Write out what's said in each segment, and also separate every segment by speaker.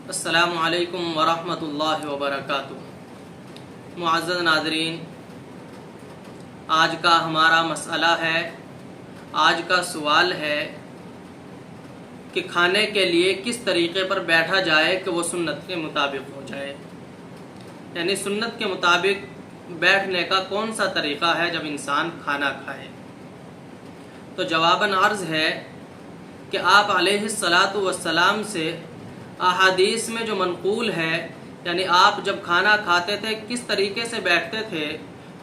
Speaker 1: السلام علیکم ورحمۃ اللہ وبرکاتہ۔ معزز ناظرین، آج کا ہمارا مسئلہ ہے، آج کا سوال ہے کہ کھانے کے لیے کس طریقے پر بیٹھا جائے کہ وہ سنت کے مطابق ہو جائے، یعنی سنت کے مطابق بیٹھنے کا کون سا طریقہ ہے جب انسان کھانا کھائے۔ تو جواباً عرض ہے کہ آپ علیہ الصلاۃ والسلام سے احادیث میں جو منقول ہے، یعنی آپ جب کھانا کھاتے تھے کس طریقے سے بیٹھتے تھے،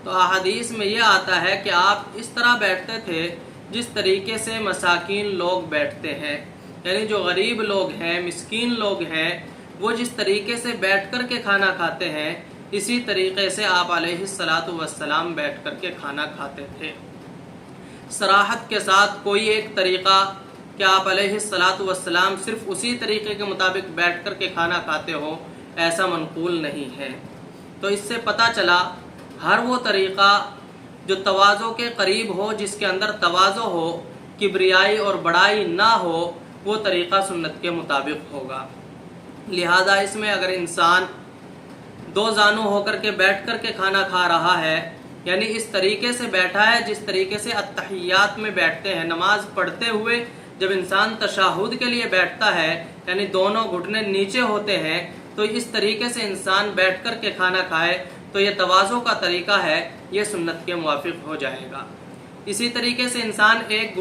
Speaker 1: تو احادیث میں یہ آتا ہے کہ آپ اس طرح بیٹھتے تھے جس طریقے سے مساکین لوگ بیٹھتے ہیں، یعنی جو غریب لوگ ہیں، مسکین لوگ ہیں، وہ جس طریقے سے بیٹھ کر کے کھانا کھاتے ہیں، اسی طریقے سے آپ علیہ الصلاۃ والسلام بیٹھ کر کے کھانا کھاتے تھے۔ صراحت کے ساتھ کوئی ایک طریقہ کہ آپ علیہ الصلاۃ والسلام صرف اسی طریقے کے مطابق بیٹھ کر کے کھانا کھاتے ہو، ایسا منقول نہیں ہے۔ تو اس سے پتہ چلا ہر وہ طریقہ جو تواضع کے قریب ہو، جس کے اندر تواضع ہو، کبریائی اور بڑائی نہ ہو، وہ طریقہ سنت کے مطابق ہوگا۔ لہذا اس میں اگر انسان دو زانو ہو کر کے بیٹھ کر کے کھانا کھا رہا ہے، یعنی اس طریقے سے بیٹھا ہے جس طریقے سے التحیات میں بیٹھتے ہیں، نماز پڑھتے ہوئے جب انسان تشہد کے لیے بیٹھتا ہے، یعنی دونوں گھٹنے نیچے ہوتے ہیں، تو اس طریقے سے انسان بیٹھ کر کے کھانا کھائے تو یہ تواضع کا طریقہ ہے، یہ سنت کے موافق ہو جائے گا۔ اسی طریقے سے انسان ایک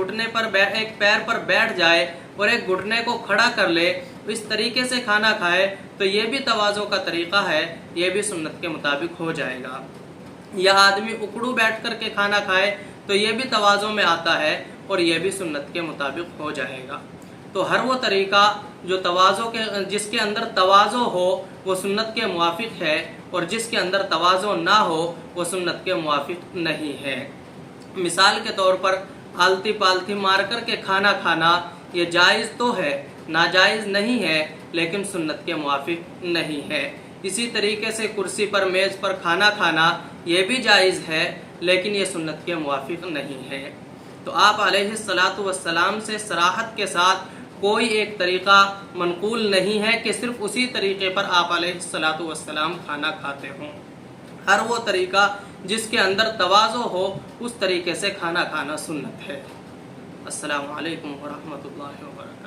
Speaker 1: پیر پر بیٹھ جائے اور ایک گھٹنے کو کھڑا کر لے، اس طریقے سے کھانا کھائے تو یہ بھی تواضع کا طریقہ ہے، یہ بھی سنت کے مطابق ہو جائے گا۔ یا آدمی اکڑو بیٹھ کر کے کھانا کھائے تو یہ بھی تواضع میں آتا ہے اور یہ بھی سنت کے مطابق ہو جائے گا۔ تو ہر وہ طریقہ جو جس کے اندر تواضع ہو وہ سنت کے موافق ہے، اور جس کے اندر تواضع نہ ہو وہ سنت کے موافق نہیں ہے۔ مثال کے طور پر آلتی پالتی مار کر کے کھانا کھانا یہ جائز تو ہے، ناجائز نہیں ہے، لیکن سنت کے موافق نہیں ہے۔ اسی طریقے سے کرسی پر میز پر کھانا کھانا یہ بھی جائز ہے، لیکن یہ سنت کے موافق نہیں ہے۔ تو آپ علیہ الصلاۃ والسلام سے صراحت کے ساتھ کوئی ایک طریقہ منقول نہیں ہے کہ صرف اسی طریقے پر آپ علیہ الصلاۃ والسلام کھانا کھاتے ہوں۔ ہر وہ طریقہ جس کے اندر تواضع ہو اس طریقے سے کھانا کھانا سنت ہے۔ السلام علیکم ورحمۃ اللہ وبرکاتہ۔